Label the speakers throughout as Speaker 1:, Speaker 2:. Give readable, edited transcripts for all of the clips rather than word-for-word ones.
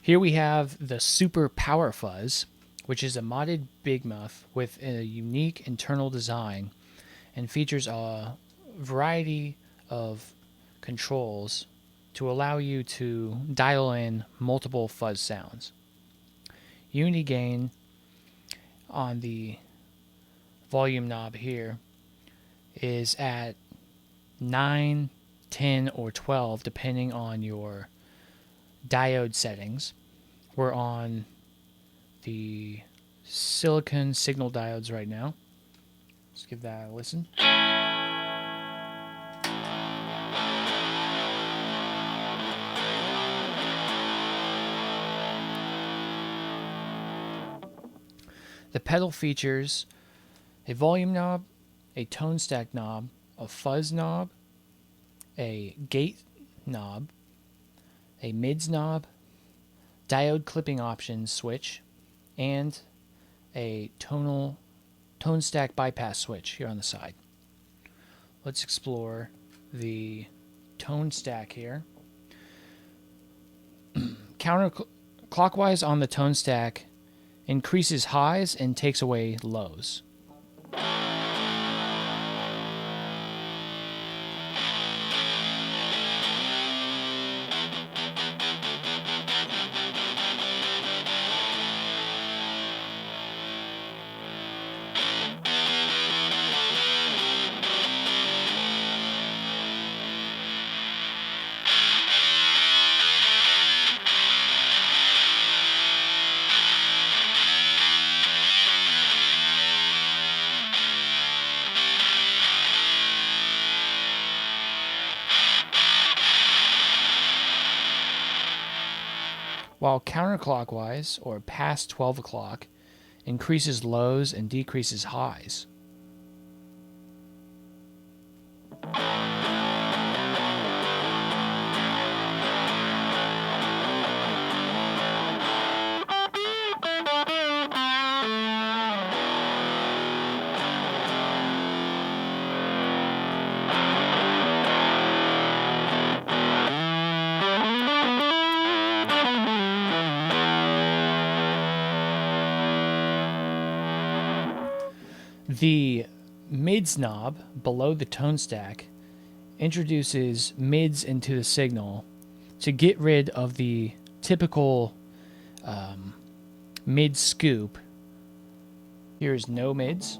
Speaker 1: Here we have the Super Power-Fuzz, which is a modded Big Muff with a unique internal design and features a variety of controls to allow you to dial in multiple fuzz sounds. Unity gain on the volume knob here is at 9, 10, or 12 depending on your diode settings. We're on the silicon signal diodes right now. Let's give that a listen. The pedal features a volume knob, a tone stack knob, a fuzz knob, a gate knob, a mids knob, diode clipping options switch, and a tone stack bypass switch here on the side. Let's explore the tone stack here. Counterclockwise on the tone stack increases highs and takes away lows. While counterclockwise, or past 12 o'clock, increases lows and decreases highs. The mids knob below the tone stack introduces mids into the signal to get rid of the typical mid scoop. Here's no mids.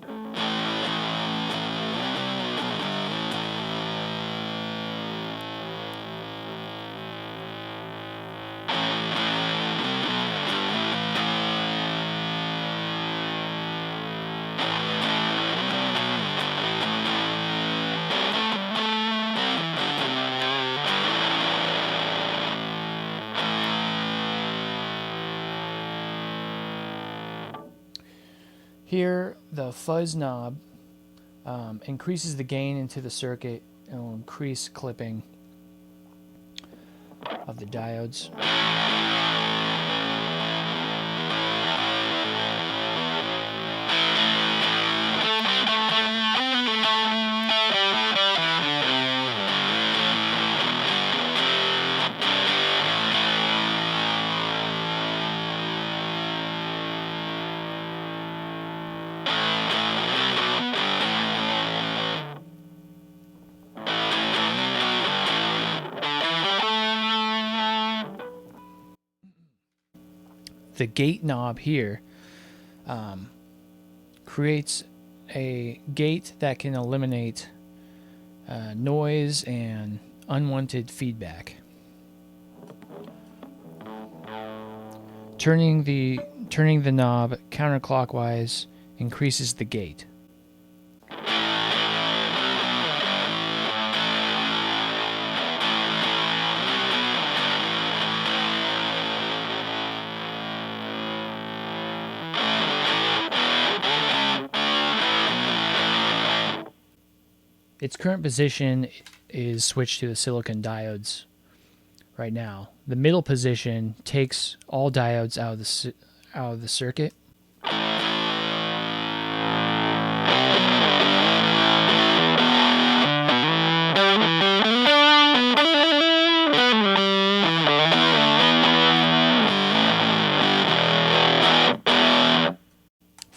Speaker 1: Here, the fuzz knob increases the gain into the circuit and will increase clipping of the diodes. The gate knob here creates a gate that can eliminate noise and unwanted feedback. Turning the knob counterclockwise increases the gate. Its current position is switched to the silicon diodes right now. The middle position takes all diodes out of the circuit.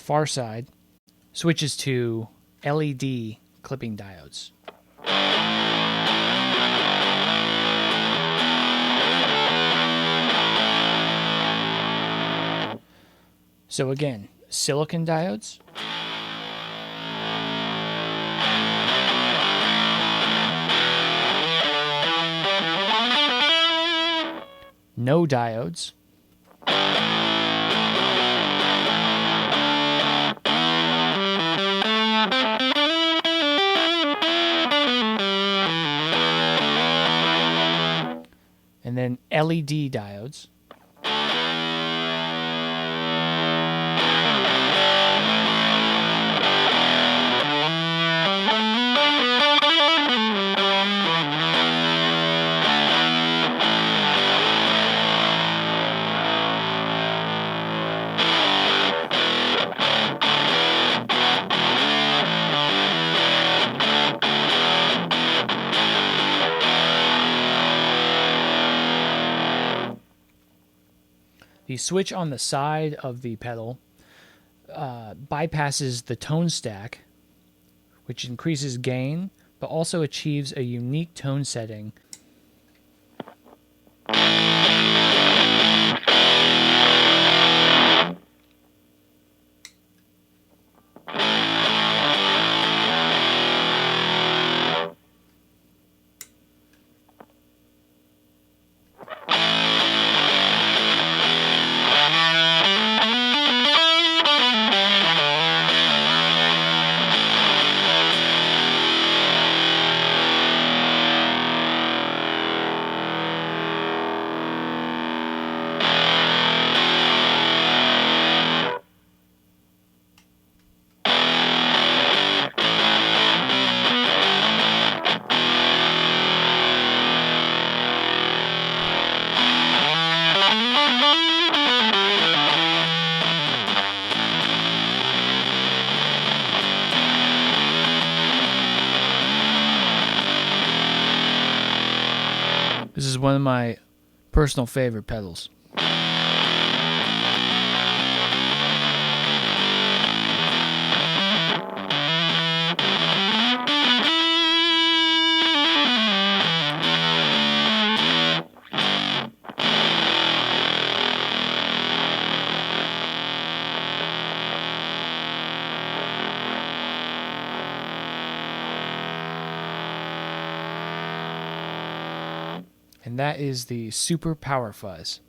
Speaker 1: far side switches to LED clipping diodes. So again, silicon diodes, no diodes, and then LED diodes. The switch on the side of the pedal bypasses the tone stack, which increases gain, but also achieves a unique tone setting. This is one of my personal favorite pedals. And that is the Super Power-Fuzz.